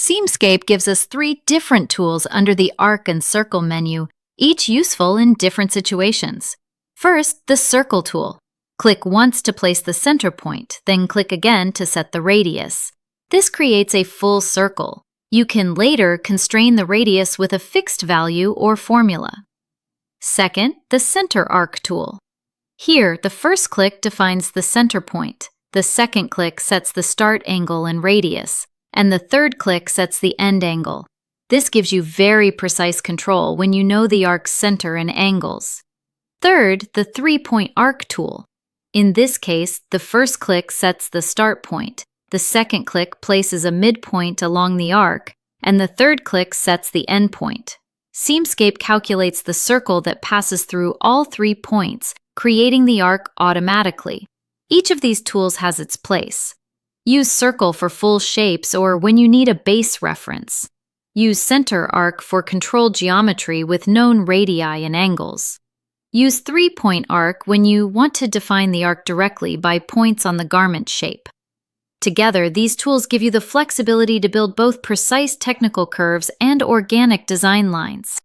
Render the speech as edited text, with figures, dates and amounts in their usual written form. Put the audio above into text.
SeamScape gives us three different tools under the Arc and Circle menu, each useful in different situations. First, the Circle tool. Click once to place the center point, then click again to set the radius. This creates a full circle. You can later constrain the radius with a fixed value or formula. Second, the Center Arc tool. Here, the first click defines the center point, the second click sets the start angle and radius, and the third click sets the end angle. This gives you very precise control when you know the arc's center and angles. Third, the 3-point arc tool. In this case, the first click sets the start point, the second click places a midpoint along the arc, and the third click sets the end point. SeamScape calculates the circle that passes through all 3 points, creating the arc automatically. Each of these tools has its place. Use Circle for full shapes or when you need a base reference. Use Center Arc for controlled geometry with known radii and angles. Use 3-point arc when you want to define the arc directly by points on the garment shape. Together, these tools give you the flexibility to build both precise technical curves and organic design lines.